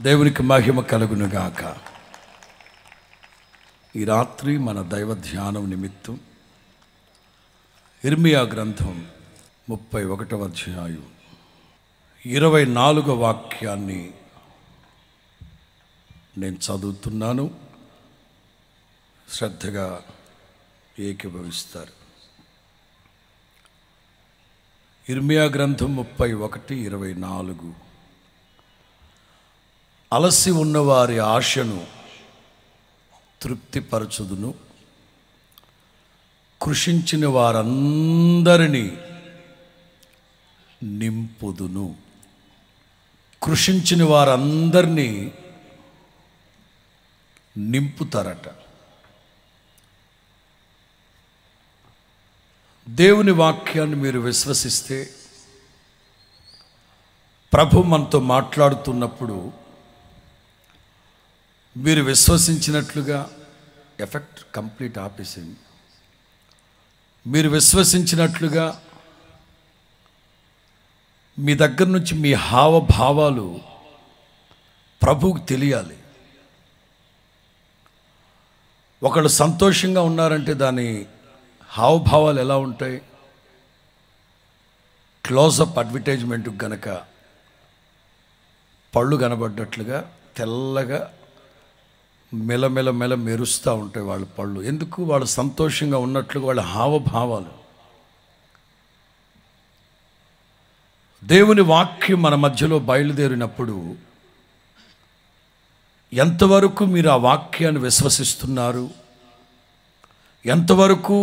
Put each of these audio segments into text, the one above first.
దేవునికి మహిమ కలుగునుగాక. ఈ రాత్రి మన దైవ ధ్యానం నిమిత్తం ఇర్మియా గ్రంథం 31వ అధ్యాయం 24వ వాక్యాన్ని నేను చదువుతున్నాను. శ్రద్ధగా ఏకీభవిస్తారు. ఇర్మియా గ్రంథం 31:24. అలసి ఉన్నవారి ఆశను తృప్తిపరచుదును, కృషించిన వారందరినీ నింపుదును. కృషించిన వారందరినీ నింపుతారట. దేవుని వాక్యాన్ని మీరు విశ్వసిస్తే, ప్రభు మనతో మాట్లాడుతున్నప్పుడు మీరు విశ్వసించినట్లుగా ఎఫెక్ట్ కంప్లీట్ ఆపేసింది. మీరు విశ్వసించినట్లుగా మీ దగ్గర నుంచి మీ హావభావాలు ప్రభువుకు తెలియాలి. ఒకళ్ళు సంతోషంగా ఉన్నారంటే దాని హావభావాలు ఎలా ఉంటాయి? క్లోజప్ అడ్వర్టైజ్మెంట్కి గనక పళ్ళు కనబడ్డట్లుగా తెల్లగా మెల మెరుస్తూ ఉంటాయి వాళ్ళ పళ్ళు. ఎందుకు? వాళ్ళు సంతోషంగా ఉన్నట్లుగా వాళ్ళ హావభావాలు. దేవుని వాక్యం మన మధ్యలో బయలుదేరినప్పుడు ఎంతవరకు మీరు ఆ వాక్యాన్ని విశ్వసిస్తున్నారు, ఎంతవరకు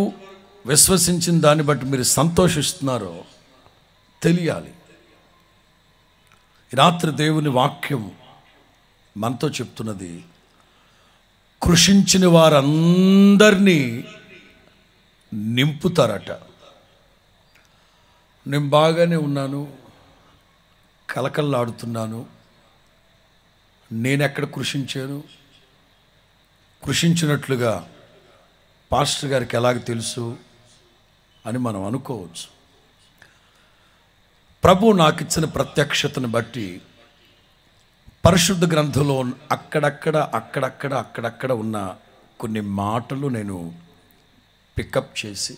విశ్వసించిన దాన్ని బట్టి మీరు సంతోషిస్తున్నారో తెలియాలి. రాత్రి దేవుని వాక్యం మనతో చెప్తున్నది, కృషించిన వారందరినీ నింపుతారట. నేను బాగానే ఉన్నాను, కలకల్లాడుతున్నాను, నేనెక్కడ కృషించాను? కృషించినట్లుగా పాస్టర్ గారికి ఎలాగ తెలుసు అని మనం అనుకోవచ్చు. ప్రభు నాకు ఇచ్చిన ప్రత్యక్షతను బట్టి పరిశుద్ధ గ్రంథంలో అక్కడక్కడ ఉన్న కొన్ని మాటలు నేను పికప్ చేసి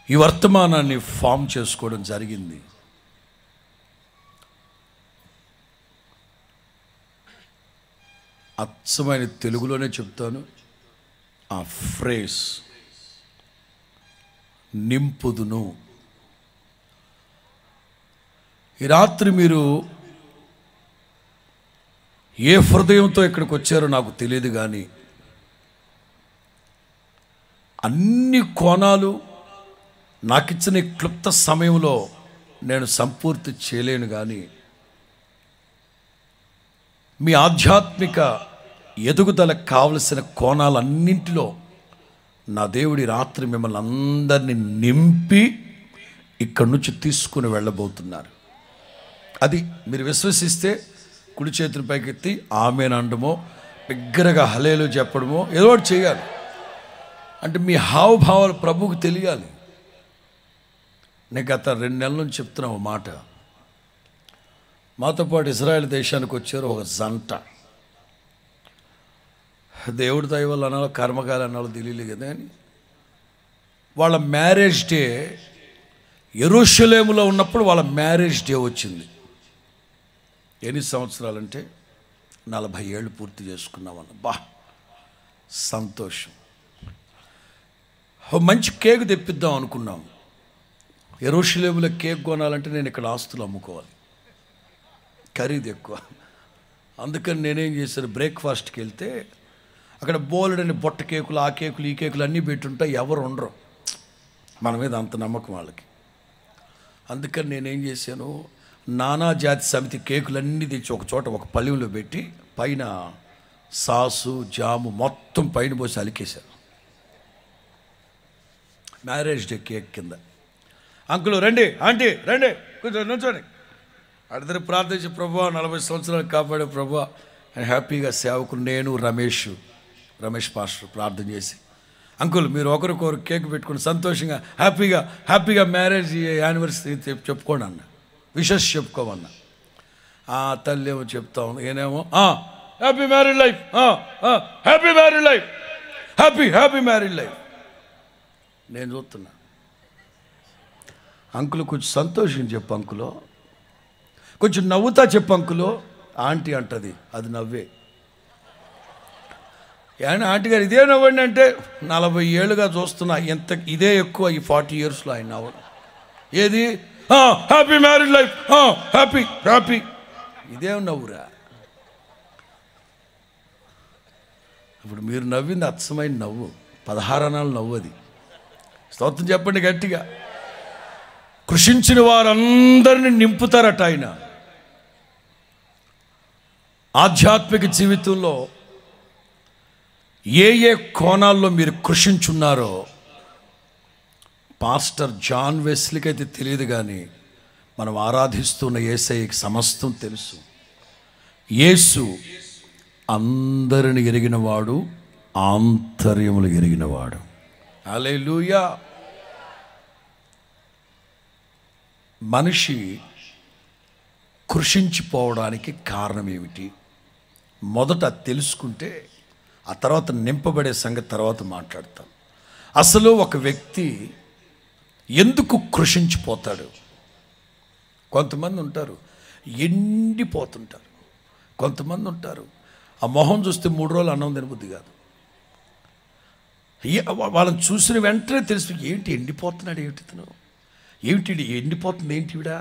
ఈ వర్తమానాన్ని ఫామ్ చేసుకోవడం జరిగింది. అచ్చమైన తెలుగులోనే చెప్తాను. ఆ ఫ్రేజ్ నింపుదును. ఈ రాత్రి మీరు ఏ హృదయంతో ఇక్కడికి వచ్చారో నాకు తెలియదు, కానీ అన్ని కోణాలు నాకిచ్చిన క్లుప్త సమయంలో నేను సంపూర్తి చేయలేను, కానీ మీ ఆధ్యాత్మిక ఎదుగుదలకు కావలసిన కోణాలన్నింటిలో నా దేవుడి రాత్రి మిమ్మల్ని అందరినీ నింపి ఇక్కడి నుంచి తీసుకుని వెళ్ళబోతున్నారు. అది మీరు విశ్వసిస్తే కుడి చేతుల పైకెత్తి ఆమేన్ అనడమో, బిగ్గరగా హల్లెలూయా చెప్పడమో ఏదో ఒకటి చేయాలి. అంటే మీ హావభావాలు ప్రభువుకు తెలియాలి. నేను గత 2 నెలల నుంచి చెప్తున్నా ఒక మాట. మాతో పాటు ఇజ్రాయెల్ దేశానికి వచ్చారు ఒక జంట. దేవుడి దయ వల్ల అనాలో కర్మకాయలు అనాలో తెలియలేదు కదా అని వాళ్ళ మ్యారేజ్ డే యెరూషలేములో ఉన్నప్పుడు వాళ్ళ మ్యారేజ్ డే వచ్చింది. ఎన్ని సంవత్సరాలంటే 40 ఏళ్ళు పూర్తి చేసుకున్నామన్న. బా సంతోషం. మంచి కేక్ తెప్పిద్దాం అనుకున్నాం. యెరూషలేములో కేక్ కొనాలంటే నేను ఇక్కడ ఆస్తులు అమ్ముకోవాలి, ఖరీదు ఎక్కువ. అందుకని నేనేం చేశాను, బ్రేక్ఫాస్ట్కి వెళ్తే అక్కడ బోలెడని బొట్ట కేకులు, ఆ కేకులు, ఈ కేకులు అన్నీ పెట్టుంటాయి. ఎవరు ఉండరు, మన మీద అంత నమ్మకం వాళ్ళకి. అందుకని నేనేం చేశాను, నానా జాతి సమితి కేకులన్నీ తెచ్చి ఒక చోట ఒక పళ్ళెంలో పెట్టి పైన సాసు జాము మొత్తం పైన పోసి అలికేశాను. మ్యారేజ్ డే కేక్ కింద. అంకులు రండి, ఆంటీ రండి, కొంచెం నుంచోండి. అడిద్దరు ప్రార్థించి, ప్రభువా 40 సంవత్సరాలు కాపాడే ప్రభువా అని హ్యాపీగా సేవకులు నేను రమేష్ పాస్టర్ ప్రార్థన చేసి, అంకుల్ మీరు ఒకరికొకరు కేక్ పెట్టుకుని సంతోషంగా హ్యాపీగా మ్యారేజ్ యానివర్సరీ చెప్పుకోండి అన్న, విషెస్ చెప్పుకోమన్నా. ఆ తల్లి ఏమో చెప్తా ఉంది, నేనేమో happy married life, happy married life, happy married life. నేను చూస్తున్నా. అంకులు కొంచెం సంతోషం చెప్పు అంకులో, కొంచెం నవ్వుతా చెప్పు అంకులో. ఆంటీ అంటది, అది నవ్వే. ఆయన ఆంటీ గారు ఇదే నవ్వండి అంటే 40 ఏళ్ళుగా చూస్తున్నా, ఎంత ఇదే ఎక్కువ ఈ 40 yearsలో ఆయన నవ్వడం. ఏది హ్యాపీ మ్యారీడ్ లైఫ్, హ్యాపీ ఇదేం నవ్వురా. ఇప్పుడు మీరు నవ్వింది అచ్చమైన నవ్వు, 16 అనాలు నవ్వు. అది స్తోత్రం చెప్పండి గట్టిగా. కృషించిన వారందరినీ నింపుతారట ఆయన. ఆధ్యాత్మిక జీవితంలో ఏ ఏ కోణాల్లో మీరు కృషించున్నారో పాస్టర్ జాన్ వెస్లీకి అయితే తెలియదు, కానీ మనం ఆరాధిస్తున్న యేసయ్యకి సమస్తం తెలుసు. యేసు అందరిని ఎరిగినవాడు, ఆంతర్యములు ఎరిగినవాడు. హల్లెలూయా. మనిషి కృషించిపోవడానికి కారణం ఏమిటి? మొదట తెలుసుకుంటే ఆ తర్వాత నింపబడే సంగతి తర్వాత మాట్లాడతాం. అసలు ఒక వ్యక్తి ఎందుకు కృషించిపోతాడు? కొంతమంది ఉంటారు ఎండిపోతుంటారు, కొంతమంది ఉంటారు ఆ మొహం చూస్తే 3 రోజులు అన్నం తినబుద్ధి కాదు. వాళ్ళని చూసిన వెంటనే తెలుసు, ఏంటి ఎండిపోతున్నాడు, ఏమిటి తను, ఏమిటి ఎండిపోతుంది, ఏంటివిడా.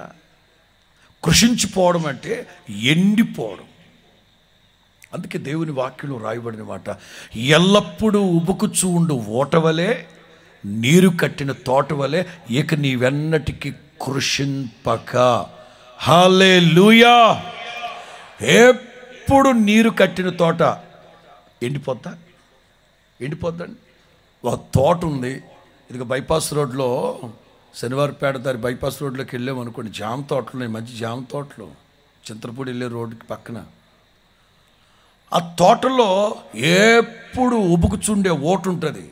కృషించిపోవడం అంటే ఎండిపోవడం. అందుకే దేవుని వాక్యంలో రాయబడిన మాట, ఎల్లప్పుడూ ఉబుకుచూ ఉండు ఓటవలే, నీరు కట్టిన తోటవలే, ఇక నీవెన్నటికి కృషింపక. హల్లెలూయా. ఎప్పుడు నీరు కట్టిన తోట ఎండిపోద్దండి. ఒక తోట ఉంది, ఇది బైపాస్ రోడ్లో, శనివారపేట దారి బైపాస్ రోడ్లోకి వెళ్ళామనుకోండి, జామ తోటలు ఉన్నాయి, మంచి జామ తోటలు, చింతలపూడి వెళ్ళే రోడ్డుకి పక్కన. ఆ తోటలో ఎప్పుడు ఉబుకుచుండే ఓటు ఉంటుంది.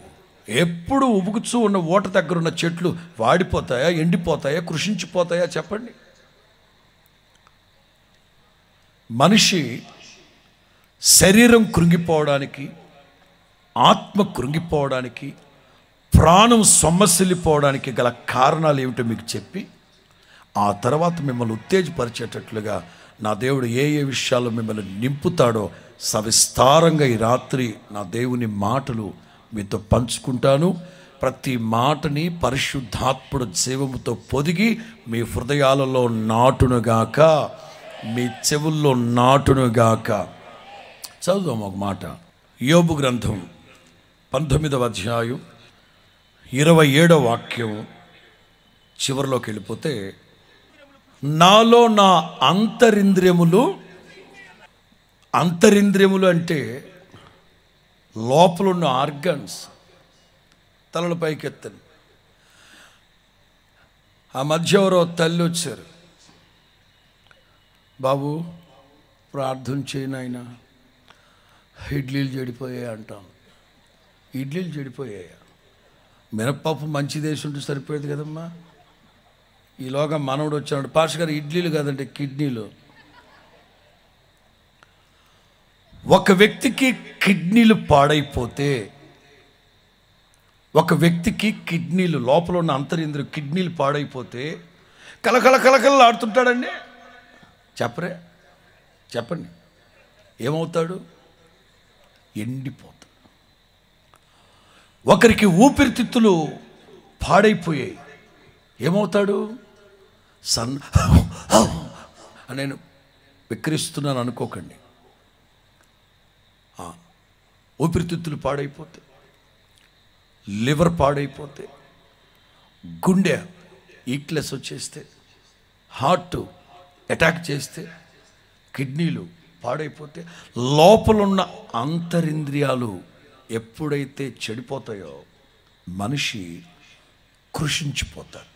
ఎప్పుడు ఉబుకుచూ ఉన్న ఓట దగ్గర ఉన్న చెట్లు వాడిపోతాయా, ఎండిపోతాయా, కృషించిపోతాయా చెప్పండి? మనిషి శరీరం కృంగిపోవడానికి, ఆత్మ కృంగిపోవడానికి, ప్రాణం సొమ్మసిల్లిపోవడానికి గల కారణాలు ఏమిటో మీకు చెప్పి ఆ తర్వాత మిమ్మల్ని ఉత్తేజపరిచేటట్లుగా నా దేవుడు ఏ ఏ విషయాల్లో మిమ్మల్ని నింపుతాడో సవిస్తారంగా ఈ రాత్రి నా దేవుని మాటలు మీతో పంచుకుంటాను. ప్రతి మాటని పరిశుద్ధాత్ముడు జీవముతో పొదిగి మీ హృదయాలలో నాటునుగాక, మీ చెవుల్లో నాటునుగాక. చదువుదాం ఒక మాట. యోబు గ్రంథం 19వ అధ్యాయం 27వ వాక్యం చివరిలోకి వెళ్ళిపోతే, నాలో నా అంతరింద్రియములు అంటే లోపలున్న ఆర్గన్స్, తలల పైకెత్తని. ఆ మధ్య ఎవరో తల్లి వచ్చారు, బాబు ప్రార్థన చేయను, ఆయన ఇడ్లీలు చెడిపోయాయి అంటాం. ఇడ్లీలు చెడిపోయాయా? మినప్పప్పు మంచి దేశం ఉంటే సరిపోయేది కదమ్మా. ఈలోగా మనవడు వచ్చాడు, పాస్టర్ గారు ఇడ్లీలు కాదంటే కిడ్నీలు. ఒక వ్యక్తికి కిడ్నీలు పాడైపోతే, ఒక వ్యక్తికి కిడ్నీలు లోపల ఉన్న అంతరింద్రియ కిడ్నీలు పాడైపోతే కలకల ఆడుతుంటాడండి. చెప్పండి ఏమవుతాడు? ఎండిపోతాడు. ఒకరికి ఊపిరితిత్తులు పాడైపోయాయి, ఏమవుతాడు? నేను విక్రిస్తున్నాను అనుకోకండి. ఊపిరితిత్తులు పాడైపోతే, లివర్ పాడైపోతే, గుండె ఈక్లెస్ వచ్చేస్తే, హార్ట్ అటాక్ చేస్తే, కిడ్నీలు పాడైపోతే, లోపలున్న అంతరింద్రియాలు ఎప్పుడైతే చెడిపోతాయో మనిషి కృషించిపోతాడు.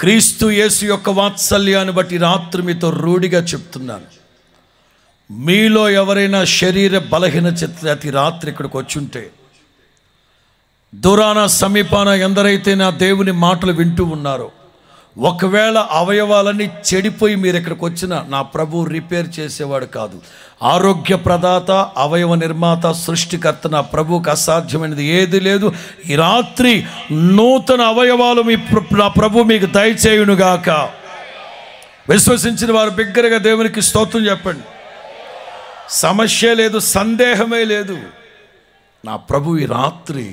క్రీస్తు యేసు యొక్క వాత్సల్యాన్ని బట్టి రాత్రి మీతో రూఢిగా చెప్తున్నాను, మీలో ఎవరైనా శరీర బలహీనత అతి రాత్రి ఇక్కడికి వచ్చుంటే, దూరాన సమీపాన ఎందరైతే నా దేవుని మాటలు వింటూ ఉన్నారో ఒకవేళ అవయవాలన్నీ చెడిపోయి మీరు ఇక్కడికి వచ్చిన నా ప్రభు రిపేర్ చేసేవాడు కాదు. ఆరోగ్య ప్రదాత, అవయవ నిర్మాత, సృష్టికర్త నా ప్రభువుకి అసాధ్యమైనది ఏది లేదు. ఈ రాత్రి నూతన అవయవాలు నా ప్రభు మీకు దయచేయునుగాక. విశ్వసించిన వారు బిగ్గరగా దేవునికి స్తోత్రం చెప్పండి. సమస్య లేదు, సందేహమే లేదు. నా ప్రభు ఈ రాత్రి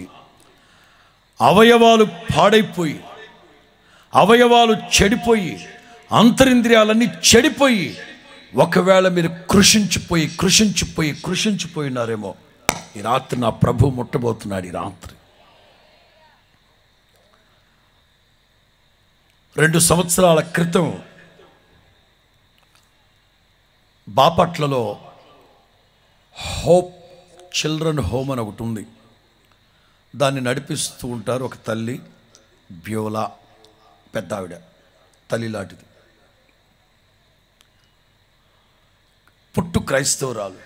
అవయవాలు పాడైపోయి, అవయవాలు చెడిపోయి, అంతరింద్రియాలన్నీ చెడిపోయి, ఒకవేళ మీరు కృషించిపోయినారేమో, ఈ రాత్రి నా ప్రభు ముట్టబోతున్నాడు. ఈ రాత్రి 2 సంవత్సరాల క్రితం బాపట్లలో హోప్ చిల్డ్రన్ హోమ్ అని ఒకటి ఉంది. దాన్ని నడిపిస్తూ ఉంటారు ఒక తల్లి, బ్యోలా, పెద్ద ఆవిడ, తల్లి లాంటిది, పుట్టు క్రైస్తవురాలు.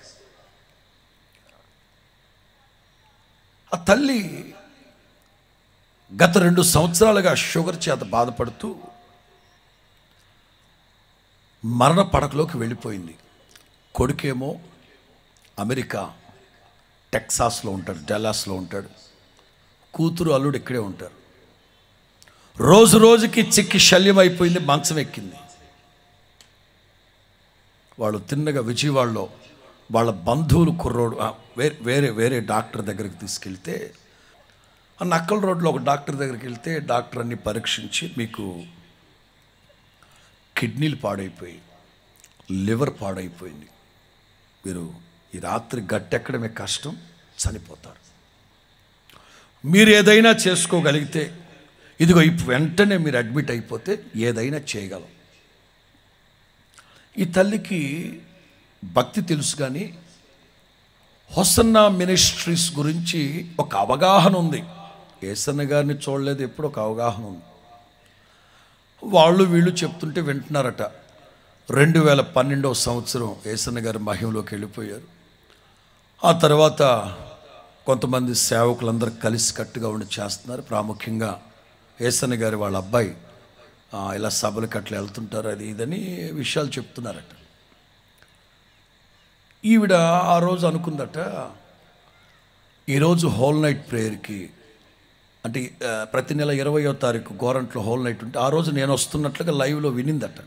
ఆ తల్లి గత 2 సంవత్సరాలుగా షుగర్ చేత బాధపడుతూ మరణ పడకలోకి వెళ్ళిపోయింది. కొడుకేమో అమెరికా టెక్సాస్లో ఉంటాడు, డల్లాస్లో ఉంటాడు. కూతురు అల్లుడు ఇక్కడే ఉంటారు. రోజు రోజుకి చిక్కి శల్యం అయిపోయింది, మంచం ఎక్కింది. వాళ్ళు తిన్నగా విజయవాడలో వాళ్ళ బంధువులు కుర్రోడు వేరే డాక్టర్ దగ్గరికి తీసుకెళ్తే, ఆ నక్కల్ రోడ్లో ఒక డాక్టర్ దగ్గరికి వెళ్తే డాక్టర్ అన్ని పరీక్షించి, మీకు కిడ్నీలు పాడైపోయి, లివర్ పాడైపోయింది, మీరు ఈ రాత్రి గట్టెక్కడమే కష్టం, చనిపోతారు. మీరు ఏదైనా చేసుకోగలిగితే ఇదిగో వెంటనే మీరు అడ్మిట్ అయిపోతే ఏదైనా చేయగలం. ఈ తల్లికి భక్తి తెలుసు, కానీ హొసన్నా మినిస్ట్రీస్ గురించి ఒక అవగాహన ఉంది. యేసన్న గారిని చూడలేదు, ఎప్పుడు ఒక అవగాహన ఉంది. వాళ్ళు వీళ్ళు చెప్తుంటే వింటున్నారట. 2012వ సంవత్సరం యేసన్న గారి మహిమలోకి వెళ్ళిపోయారు. ఆ తర్వాత కొంతమంది సేవకులందరూ కలిసి కట్టుగా ఉండి చేస్తున్నారు. ప్రాముఖ్యంగా యేసన్న గారి వాళ్ళ అబ్బాయి ఇలా సభలకు అట్లా వెళ్తుంటారు, అది ఇదని విషయాలు చెప్తున్నారట. ఈవిడ ఆ రోజు అనుకుందట, ఈరోజు హోల్ నైట్ ప్రేయర్కి, అంటే ప్రతి నెల 20వ తారీఖు గోరంట్లో హోల్ నైట్ ఉంటే ఆ రోజు నేను వస్తున్నట్లుగా లైవ్లో వినిందట.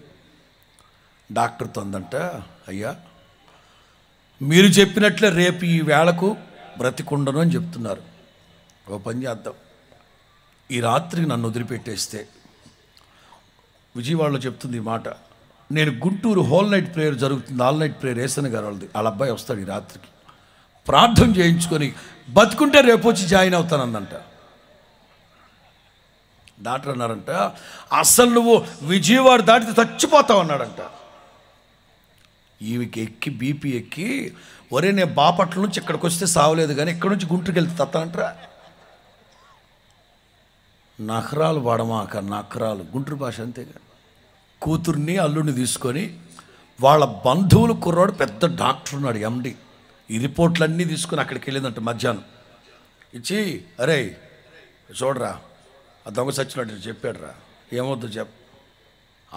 డాక్టర్తో అందంట, అయ్యా మీరు చెప్పినట్లే రేపు ఈ వేళకు బ్రతికుండను అని చెప్తున్నారు. ఓ పని చేద్దాం, ఈ రాత్రికి నన్ను వదిలిపెట్టేస్తే, విజయవాడలో చెప్తుంది ఈ మాట, నేను గుంటూరు హోల్ నైట్ ప్రేయర్ జరుగుతుంది, ఆల్ నైట్ ప్రేయర్ యేసన్న గారు వాళ్ళది, వాళ్ళ అబ్బాయి వస్తాడు ఈ రాత్రికి, ప్రార్థన చేయించుకొని బతుకుంటే రేపు వచ్చి జాయిన్ అవుతానందంట. డాక్టర్ అన్నారంట, అసలు నువ్వు విజయవాడ దాటితే చచ్చిపోతావు అన్నాడంట. ఈమెకి ఎక్కి బీపీ ఎక్కి, ఒరే నేను బాపట్ల నుంచి ఇక్కడికి వస్తే సావలేదు, కానీ ఇక్కడ నుంచి గుంటూరుకి వెళ్తే తత్తానంటరా. నఖరాలు వాడమాక, నఖరాలు గుంటూరు భాష అంతేగా. కూతుర్ని అల్లుడిని తీసుకొని వాళ్ళ బంధువులు కుర్రాడు పెద్ద డాక్టర్ ఉన్నాడు, ఎండి. ఈ రిపోర్ట్లన్నీ తీసుకొని అక్కడికి వెళ్ళిందంట. మధ్యాహ్నం ఇచ్చి, అరే చూడరా ఆ దొంగ సచ్చినట్టు చెప్పాడురా, ఏమవుద్దు చెప్పు.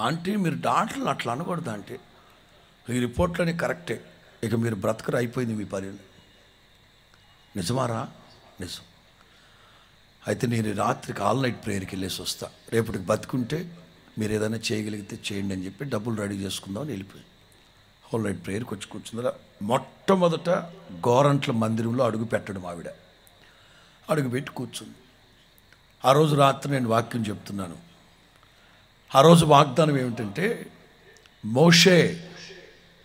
ఆంటీ మీరు డాక్టర్లు అట్లా అనకూడదు ఆంటీ, ఈ రిపోర్ట్లని కరెక్టే, ఇక మీరు బ్రతకరు, అయిపోయింది మీ పని. నిజమారా? నిజం. అయితే నేను రాత్రికి ఆల్ నైట్ ప్రేయర్కి వెళ్ళేసి వస్తా, రేపటికి బతుకుంటే మీరు ఏదైనా చేయగలిగితే చేయండి అని చెప్పి డబ్బులు రెడీ చేసుకుందామని వెళ్ళిపోయి హోల్ నైట్ ప్రేయర్కి వచ్చి కూర్చుందా. మొట్టమొదట గోరంట్ల మందిరంలో అడుగు పెట్టడం, ఆవిడ అడుగు పెట్టి కూర్చుంది. ఆ రోజు రాత్రి నేను వాక్యం చెప్తున్నాను. ఆ రోజు వాగ్దానం ఏమిటంటే, మోషే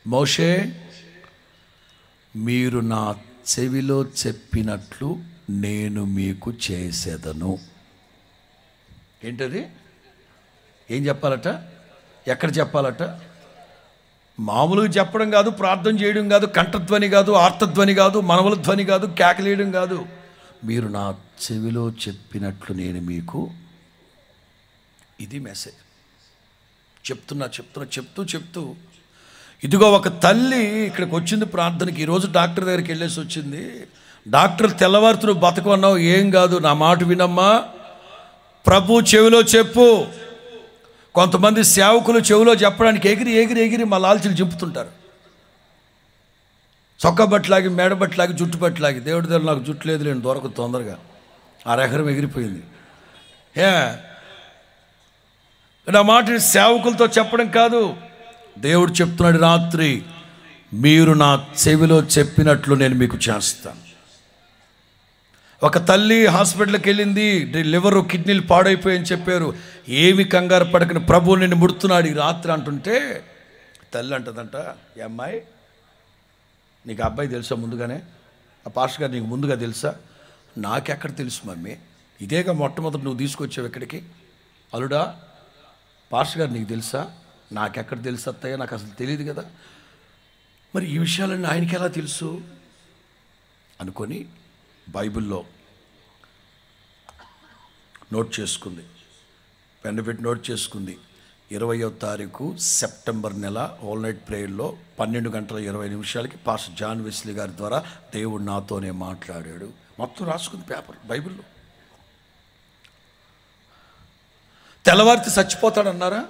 మోషే మీరు నా చెవిలో చెప్పినట్లు నేను మీకు చేసేదను. ఏంటది? ఏం చెప్పాలట? ఎక్కడ చెప్పాలట? మామూలుగా చెప్పడం కాదు, ప్రార్థన చేయడం కాదు, కంఠధ్వని కాదు, ఆర్తధ్వని కాదు, మనవల ధ్వని కాదు, కేకలేయడం కాదు. మీరు నా చెవిలో చెప్పినట్లు నేను మీకు, ఇది మెసేజ్. చెప్తూ ఇదిగో ఒక తల్లి ఇక్కడికి వచ్చింది ప్రార్థనకి. ఈరోజు డాక్టర్ దగ్గరికి వెళ్ళేసి వచ్చింది. డాక్టర్ తెల్లవారుతూ నువ్వు బతకన్నావు, ఏం కాదు, నా మాట వినమ్మా, ప్రభు చెవిలో చెప్పు, కొంతమంది సేవకులు చెవిలో చెప్పడానికి ఎగిరి ఎగిరి ఎగిరి మా లాల్చీలు చింపుతుంటారు. చొక్కా బట్టలాగి, మేడ బట్టలాగి, జుట్టు బట్టలాగి. దేవుడి దగ్గర నాకు జుట్టు లేదు, నేను దొరకదు తొందరగా. ఆ రెహరం ఎగిరిపోయింది. నా మాట సేవకులతో చెప్పడం కాదు, దేవుడు చెప్తున్నాడు, రాత్రి మీరు నా చెవిలో చెప్పినట్లు నేను మీకు చేస్తాను. ఒక తల్లి హాస్పిటల్కి వెళ్ళింది, లివర్ కిడ్నీలు పాడైపోయాయని చెప్పారు. ఏమి కంగారు పడకని ప్రభువు నిన్ను ముడుతున్నాడు ఈ రాత్రి అంటుంటే, తల్లి అంటదంట, ఏ అమ్మాయి, నీకు అబ్బాయి తెలుసా ముందుగానే? ఆ పాస్టర్ గారు నీకు ముందుగా తెలుసా? నాకెక్కడ తెలుసు మమ్మీ, ఇదేగా మొట్టమొదటి నువ్వు తీసుకొచ్చావు ఇక్కడికి. అలుడా, పాస్టర్ గారు నీకు తెలుసా? నాకెక్కడ తెలుసు అత్తయ్య, నాకు అసలు తెలియదు కదా. మరి ఈ విషయాలన్నీ ఆయనకి ఎలా తెలుసు అనుకొని బైబిల్లో నోట్ చేసుకుంది, పెన్ పెట్టి నోట్ చేసుకుంది. 20వ తారీఖు సెప్టెంబర్ నెల ఆల్ నైట్ ప్రేయర్లో 12:20 పాస్టర్ జాన్ వెస్లీ గారి ద్వారా దేవుడు నాతోనే మాట్లాడాడు. మొత్తం రాసుకుంది పేపర్ బైబిల్లో. తెల్లవారితే చచ్చిపోతాడన్నారా?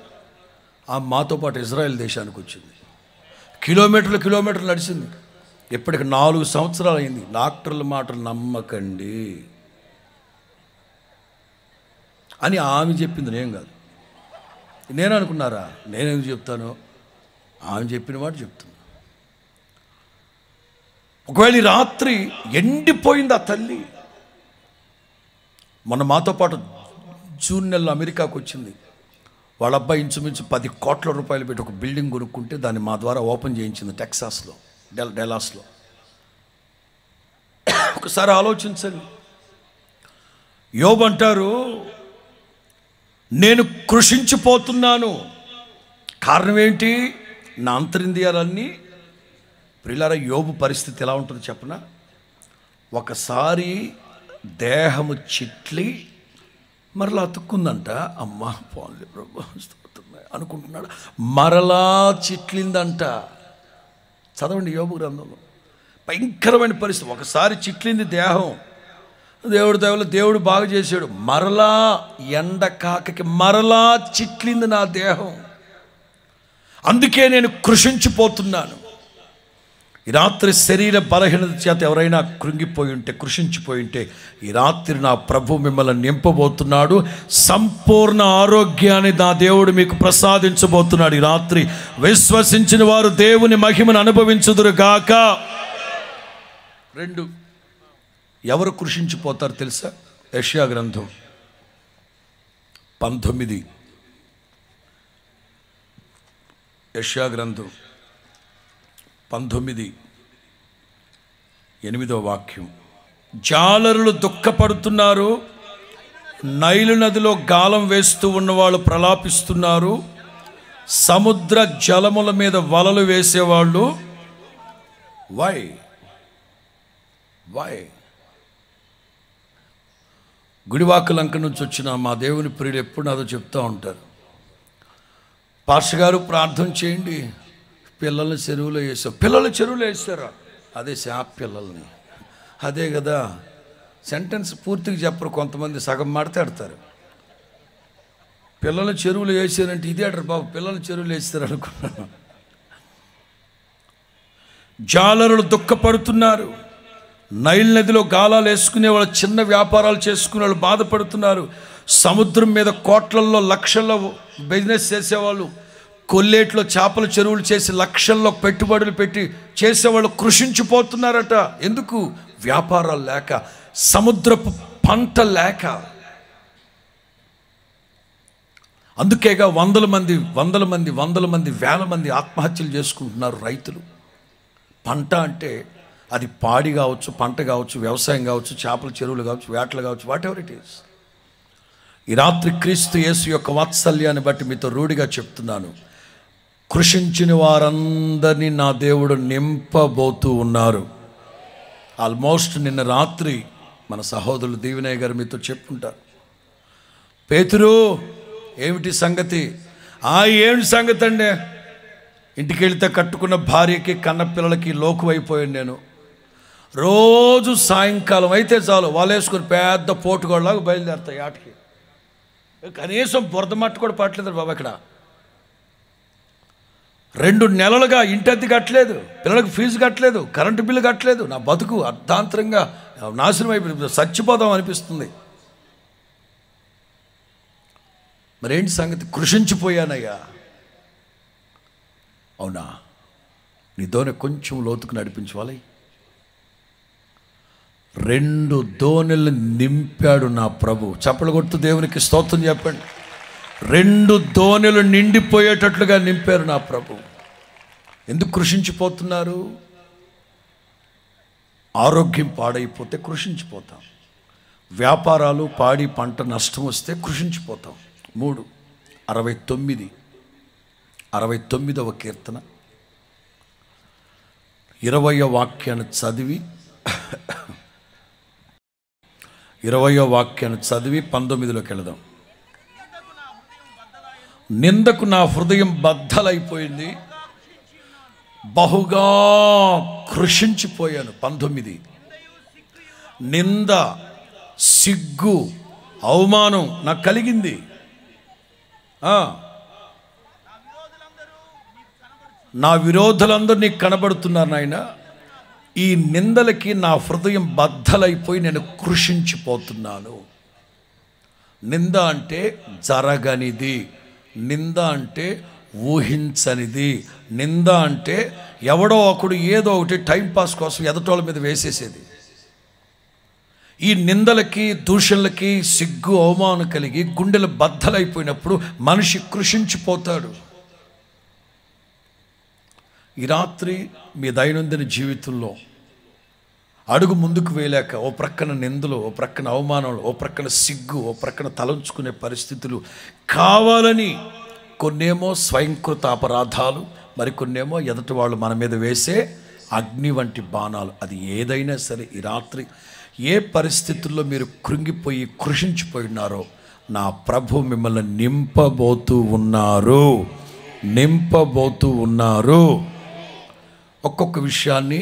ఆ మాతో పాటు ఇజ్రాయెల్ దేశానికి వచ్చింది. కిలోమీటర్లు నడిచింది. ఇప్పటికి 4 సంవత్సరాలు అయింది. డాక్టర్ల మాటలు నమ్మకండి అని ఆమె చెప్పింది, నేను కాదు. నేను అనుకున్నారా? నేనేం చెప్తాను, ఆమె చెప్పిన మాట చెప్తున్నా. ఒకవేళ ఈ రాత్రి ఎండిపోయింది ఆ తల్లి. మొన్న మాతో పాటు జూన్ నెలలో అమెరికాకు వచ్చింది. వాళ్ళ అబ్బాయి ఇంచుమించు 10 కోట్ల రూపాయలు పెట్టి ఒక బిల్డింగ్ కొనుక్కుంటే దాన్ని మా ద్వారా ఓపెన్ చేయించింది టెక్సాస్లో, డెలాస్లో. ఒకసారి ఆలోచించండి. యోబు అంటారు, నేను కృషించిపోతున్నాను. కారణం ఏంటి? నా అంతరింద్రియాలన్నీ. ప్రియులారా, యోబు పరిస్థితి ఎలా ఉంటుందో చెప్పనా? ఒకసారి దేహము చిట్లి మరలా అతుక్కుందంట. అమ్మా పోన్లే ప్రభు అనుకుంటున్నాడు. మరలా చిట్లిందంట. చదవండి యోబు గ్రంథంలో. భయంకరమైన పరిస్థితి. ఒకసారి చిట్లింది దేహం, దేవుడు బాగు చేశాడు. మరలా ఎండ కాకకి మరలా చిట్లింది నా దేహం. అందుకే నేను కృషించిపోతున్నాను. ఈ రాత్రి శరీర బలహీనత చేత ఎవరైనా కృంగిపోయి ఉంటే, కృషించిపోయి ఉంటే, ఈ రాత్రి నా ప్రభు మిమ్మల్ని నింపబోతున్నాడు. సంపూర్ణ ఆరోగ్యాన్ని నా దేవుడు మీకు ప్రసాదించబోతున్నాడు. ఈ రాత్రి విశ్వసించిన వారు దేవుని మహిమను అనుభవించుదురు గాక. 2, ఎవరు కృషించిపోతారు తెలుసా? యెషయా గ్రంథం 19, యెషయా గ్రంథం 19:8 జాలరులు దుఃఖపడుతున్నారు, నైలు నదిలో గాలం వేస్తూ ఉన్నవాళ్ళు ప్రలాపిస్తున్నారు, సముద్ర జలముల మీద వలలు వేసేవాళ్ళు. వై గుడివాకలంక నుంచి వచ్చిన మా దేవుని ప్రియులు ఎప్పుడు నాతో చెప్తూ ఉంటారు, పాస్టర్ గారు ప్రార్థన చేయండి, పిల్లల్ని చెరువులో వేసాం. పిల్లలు చెరువులో వేస్తారా? అదే శాప పిల్లల్ని. అదే కదా, సెంటెన్స్ పూర్తిగా చెప్పరు, కొంతమంది సగం మాట్లాడతారు. పిల్లలు చెరువులు వేసారంటే ఇదే అంటారు బాబు, పిల్లలు చెరువులు వేస్తారు అనుకున్నాను. జాలరులు దుఃఖపడుతున్నారు, నైల్ నదిలో గాలాలు వేసుకునే వాళ్ళు, చిన్న వ్యాపారాలు చేసుకునే వాళ్ళు బాధపడుతున్నారు. సముద్రం మీద కోట్లల్లో లక్షల్లో బిజినెస్ చేసేవాళ్ళు, కొల్లేట్లో చేపల చెరువులు చేసి లక్షల్లో పెట్టుబడులు పెట్టి చేసేవాళ్ళు కృషించిపోతున్నారట. ఎందుకు? వ్యాపారాలు లేక, సముద్రపు పంట లేక. అందుకేగా వందల మంది వేల మంది ఆత్మహత్యలు చేసుకుంటున్నారు రైతులు. పంట అంటే అది పాడి కావచ్చు, పంట కావచ్చు, వ్యవసాయం కావచ్చు, చేపల చెరువులు కావచ్చు, వేటలు కావచ్చు, వాట్ ఎవర్ ఇట్ ఈస్. ఈ రాత్రి క్రీస్తు యేసు యొక్క వాత్సల్యాన్ని బట్టి మీతో రూఢిగా చెప్తున్నాను, కృషించిన వారందరినీ నా దేవుడు నింపబోతూ ఉన్నారు. ఆల్మోస్ట్ నిన్న రాత్రి మన సహోదరులు దీవెనయ్య గారు మీతో చెప్పుంటారు, పేతురు ఏమిటి సంగతి? ఏమిటి సంగతి అండి? ఇంటికి వెళితే కట్టుకున్న భార్యకి కన్న పిల్లలకి లోకు అయిపోయాను నేను. రోజు సాయంకాలం అయితే చాలు వాళ్ళు వేసుకుని పెద్ద పోటుగోళ్ళలాగా బయలుదేరుతాయి ఆటకి. కనీసం బురద మట్టి కూడా పట్టలేదు బాబా. ఇక్కడ 2 నెలలుగా ఇంటి అద్దె కట్టలేదు, పిల్లలకు ఫీజు కట్టలేదు, కరెంటు బిల్లు కట్టలేదు. నా బతుకు అర్ధాంతరంగా నాశనం అయిపోయింది, చచ్చిపోదాం అనిపిస్తుంది. మరేంటి సంగతి? కృషించిపోయానయ్యా. అవునా? నీ దోణి కొంచెం లోతుకు నడిపించాలి. 2 దోణెలు నింపాడు నా ప్రభు. చప్పలు కొడుతూ దేవునికి స్తోత్రం చెప్పండి. 2 దోణెలు నిండిపోయేటట్లుగా నింపారు నా ప్రభు. ఎందుకు కృషించిపోతున్నారు? ఆరోగ్యం పాడైపోతే కృషించిపోతాం. వ్యాపారాలు పాడి పంట నష్టం వస్తే కృషించిపోతాం. 3 69వ కీర్తన 20వ వాక్యాన్ని చదివి 19లోకి వెళదాం. నిందకు నా హృదయం బద్దలైపోయింది, బహుగా కృషించిపోయాను. 19 నింద, సిగ్గు, అవమానం నాకు కలిగింది. నా విరోధులందరూ నీకు కనబడుతున్నారు నాయన. ఈ నిందలకి నా హృదయం బద్దలైపోయి నేను కృషించిపోతున్నాను. నింద అంటే జరగనిది, నింద అంటే ఊహించనిది, నింద అంటే ఎవడో ఒకడు ఏదో ఒకటి టైంపాస్ కోసం ఎదటోళ్ళ మీద వేసేసేది. ఈ నిందలకి దూషణలకి సిగ్గు అవమానం కలిగి గుండెలు బద్దలైపోయినప్పుడు మనిషి కృషించిపోతాడు. ఈ రాత్రి మీ దైనందిన జీవితంలో అడుగు ముందుకు వేయలేక ఓ ప్రక్కన నిందలు, ఓ ప్రక్కన అవమానాలు, ఓ ప్రక్కన సిగ్గు, ఓ ప్రక్కన తలంచుకునే పరిస్థితులు కావాలని, కొన్నేమో స్వయంకృత అపరాధాలు, మరికొన్నేమో ఎదుటి వాళ్ళు మన మీద వేసే అగ్ని వంటి బాణాలు. అది ఏదైనా సరే ఈ రాత్రి ఏ పరిస్థితుల్లో మీరు కృంగిపోయి కృషించిపోయినారో నా ప్రభు మిమ్మల్ని నింపబోతూ ఉన్నారు. ఒక్కొక్క విషయాన్ని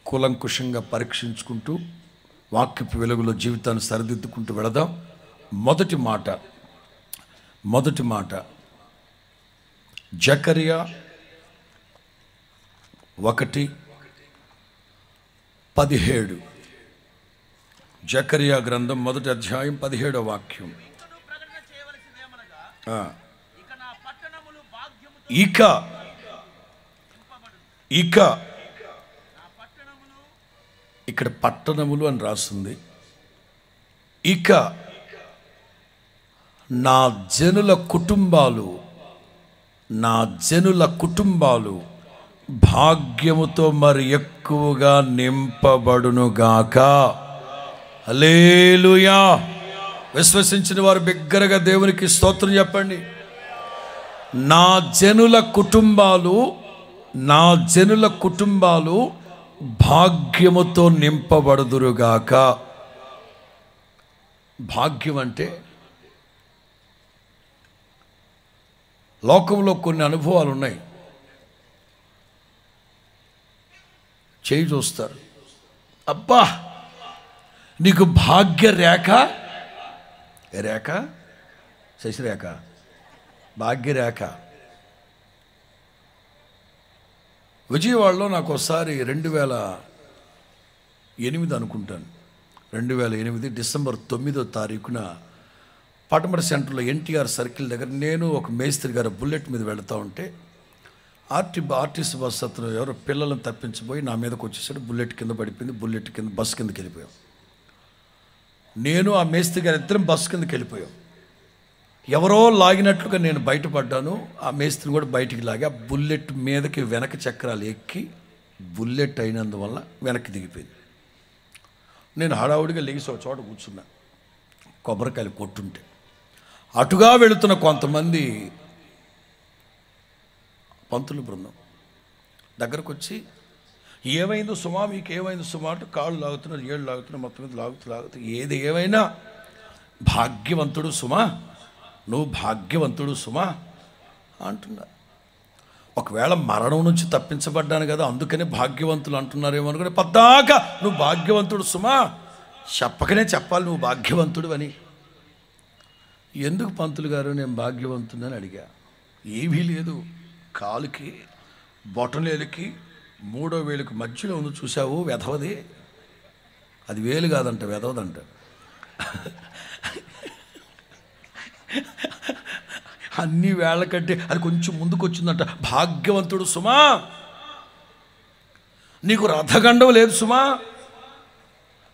కూలంకుషంగా పరీక్షించుకుంటూ వాక్యపు వెలుగులో జీవితాన్ని సరిదిద్దుకుంటూ వెళదాం. మొదటి మాట జకర్యా 1:17. జకర్యా గ్రంథం 1వ అధ్యాయం 17వ వాక్యం. ఇక ఇక్కడ పట్టణములు అని రాస్తుంది. ఇక నా జనుల కుటుంబాలు భాగ్యముతో మరి ఎక్కువగా నింపబడునుగాక. హల్లెలూయా. విశ్వసించిన వారు బిగ్గరగా దేవునికి స్తోత్రం చెప్పండి. నా జనుల కుటుంబాలు భాగ్యముతో నింపబడుదురుగాక. భాగ్యం అంటే లోకంలో కొన్ని అనుభవాలు ఉన్నాయి. చేయి చూస్తారు, అబ్బా నీకు భాగ్య రేఖ, శశిరేఖ, భాగ్యరేఖ. విజయవాడలో నాకు ఒకసారి 2008 అనుకుంటాను, 2008 డిసెంబర్ 9వ తారీఖున పటమట సెంటర్లో ఎన్టీఆర్ సర్కిల్ దగ్గర నేను ఒక మేస్త్రి గారు బుల్లెట్ మీద వెళుతూ ఉంటే ఆర్టీసీ బస్సు అతను ఎవరో పిల్లలను తప్పించిపోయి నా మీదకి వచ్చేసాడు. బుల్లెట్ కింద పడిపోయింది. బుల్లెట్ కింద బస్సు కిందకి వెళ్ళిపోయాం. నేను ఆ మేస్త్రి గారు ఇద్దరం బస్సు కిందకి వెళ్ళిపోయాం. ఎవరో లాగినట్లుగా నేను బయటపడ్డాను. ఆ మేస్త్రిని కూడా బయటికి లాగి ఆ బుల్లెట్ మీదకి వెనక చక్రాలు ఎక్కి బుల్లెట్ అయినందువల్ల వెనక్కి దిగిపోయింది. నేను హడావుడిగా లెగిసి ఒక చోట కూర్చున్నా, కొబ్బరికాయలు కొట్టుంటే అటుగా వెళుతున్న కొంతమంది పంతుల బృందం దగ్గరకు వచ్చి, ఏమైందో సుమా, మీకు ఏమైందో సుమా అంటే కాళ్ళు లాగుతున్నారు, ఏళ్ళు లాగుతున్నారు, మొత్తం మీద లాగుతూ ఏది ఏమైనా భాగ్యవంతుడు సుమా, నువ్వు భాగ్యవంతుడు సుమా అంటున్నారు. ఒకవేళ మరణం నుంచి తప్పించబడ్డాను కదా అందుకనే భాగ్యవంతులు అంటున్నారేమో అనుకుని పద్దాక నువ్వు భాగ్యవంతుడు సుమా చెప్పకనే చెప్పాలి నువ్వు భాగ్యవంతుడు అని. ఎందుకు పంతులు గారు నేను భాగ్యవంతుడని అడిగా. ఏమీ లేదు, కాలుకి బొటనేలుకి 3వ వేలుకి మధ్యలో ఉంది చూసావు వెధవది, అది వేలు కాదంట, వెధవదంట. అన్ని వేళ్ల కంటే అది కొంచెం ముందుకు వచ్చిందంట. భాగ్యవంతుడు సుమా, నీకు రథగండం లేదు సుమా.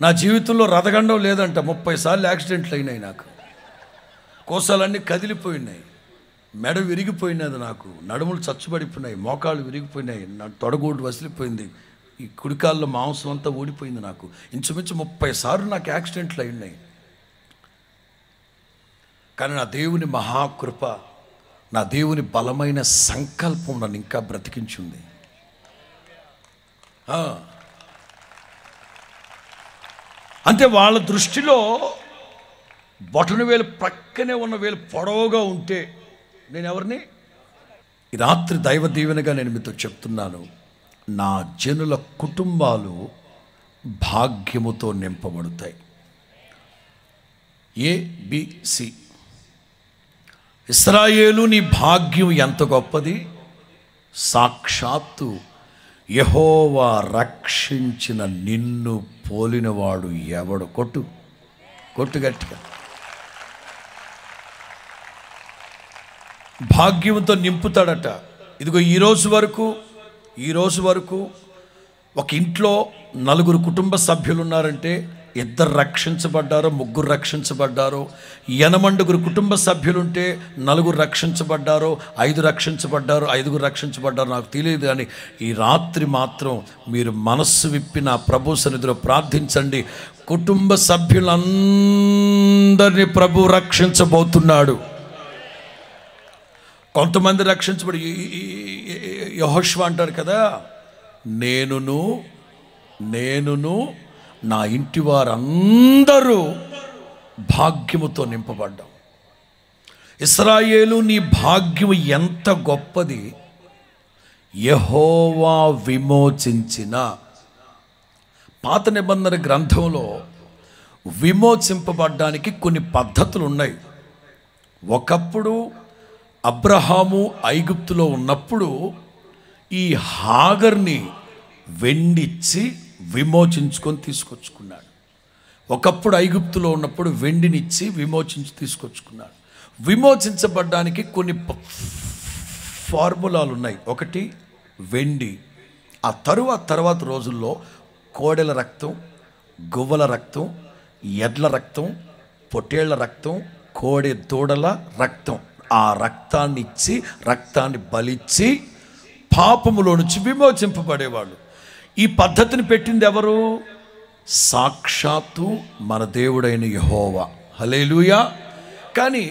నా జీవితంలో రథగండం లేదంట. 30 సార్లు యాక్సిడెంట్లు అయినాయి నాకు, కోసాలన్నీ కదిలిపోయినాయి, మెడ విరిగిపోయినది, నాకు నడుములు చచ్చుబడిపోయినాయి, మోకాళ్ళు విరిగిపోయినాయి, నా తొడగూడు వసిలిపోయింది, ఈ కుడికాల్లో మాంసం అంతా ఊడిపోయింది. నాకు ఇంచుమించు 30 సార్లు నాకు యాక్సిడెంట్లు అయినాయి. కానీ నా దేవుని మహాకృప, నా దేవుని బలమైన సంకల్పం నన్ను ఇంకా బ్రతికించింది. అంటే వాళ్ళ దృష్టిలో బొటన వేలు ప్రక్కనే ఉన్న వేలు పొడవుగా ఉంటే నేను ఎవరిని? ఈ రాత్రి దైవ దీవెనగా నేను మీతో చెప్తున్నాను, నా జనుల కుటుంబాలు భాగ్యముతో నింపబడతాయి. ABC. ఇశ్రాయేలు నీ భాగ్యం ఎంత గొప్పది, సాక్షాత్తు యెహోవా రక్షించిన నిన్ను పోలినవాడు ఎవడు? కొట్టు కొట్టు గట్టిగా. భాగ్యంతో నింపుతాడట. ఇదిగో ఈరోజు వరకు ఒక ఇంట్లో 4 కుటుంబ సభ్యులు ఉన్నారంటే 2 రక్షించబడ్డారు, 3 రక్షించబడ్డారు. 80 కుటుంబ సభ్యులుంటే 4 రక్షించబడ్డారు, 5 రక్షించబడ్డారు, 5 రక్షించబడ్డారు, నాకు తెలియదు. కానీ ఈ రాత్రి మాత్రం మీరు మనస్సు విప్పి నా ప్రభు సన్నిధిలో ప్రార్థించండి. కుటుంబ సభ్యులందరినీ ప్రభు రక్షించబోతున్నాడు. కొంతమంది రక్షించబడి యెహోషువ అంటారు కదా, నేనును నా ఇంటి వారందరూ భాగ్యముతో నింపబడ్డాం. ఇశ్రాయేలు నీ భాగ్యము ఎంత గొప్పది, యెహోవా విమోచించిన. పాత నిబంధన గ్రంథంలో విమోచింపబడ్డానికి కొన్ని పద్ధతులు ఉన్నాయి. ఒకప్పుడు అబ్రహాము ఐగుప్తులో ఉన్నప్పుడు ఈ హాగర్ని వెండిచ్చి విమోచించుకొని తీసుకొచ్చుకున్నాడు. ఒకప్పుడు ఐగుప్తులో ఉన్నప్పుడు వెండినిచ్చి విమోచించి తీసుకొచ్చుకున్నాడు. విమోచించబడ్డానికి కొన్ని ఫార్ములాలు ఉన్నాయి. ఒకటి వెండి. ఆ తర్వాత రోజుల్లో కోడెల రక్తం, గువ్వల రక్తం, ఎడ్ల రక్తం, పొట్టేళ్ల రక్తం, కోడె దూడల రక్తం, ఆ రక్తాన్ని బలిచ్చి పాపములో నుంచి విమోచింపబడేవాళ్ళు. ఈ పద్ధతిని పెట్టింది ఎవరు? సాక్షాత్తు మన దేవుడైన యెహోవా. హల్లెలూయా. కానీ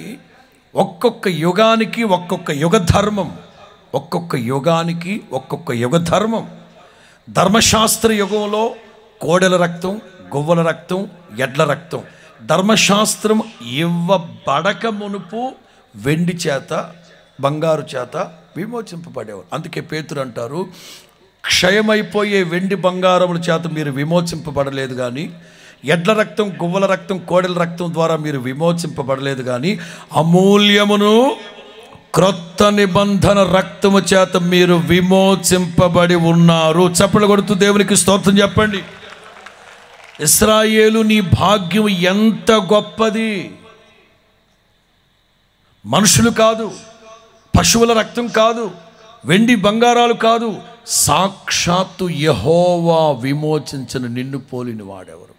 ఒక్కొక్క యుగానికి ఒక్కొక్క యుగ ధర్మం. ధర్మశాస్త్ర యుగంలో కోడెల రక్తం, గువ్వల రక్తం, ఎడ్ల రక్తం. ధర్మశాస్త్రం ఇవ్వబడక మునుపు వెండి చేత, బంగారు చేత విమోచింపబడేవారు. అందుకే పేతురు అంటారు, క్షయమైపోయే వెండి బంగారముల చేత మీరు విమోచింపబడలేదు కానీ, ఎడ్ల రక్తం, గువ్వల రక్తం, కోడెల రక్తం ద్వారా మీరు విమోచింపబడలేదు కానీ, అమూల్యమును క్రొత్త నిబంధన రక్తము చేత మీరు విమోచింపబడి ఉన్నారు. చప్పట్లు కొడుతూ దేవునికి స్తోత్రం చెప్పండి. ఇశ్రాయేలు నీ భాగ్యం ఎంత గొప్పది. మనుషులు కాదు, పశువుల రక్తం కాదు, వెండి బంగారాలు కాదు, సాక్షాత్తు యెహోవా విమోచించిన నిన్ను పోలిన వాడెవరు?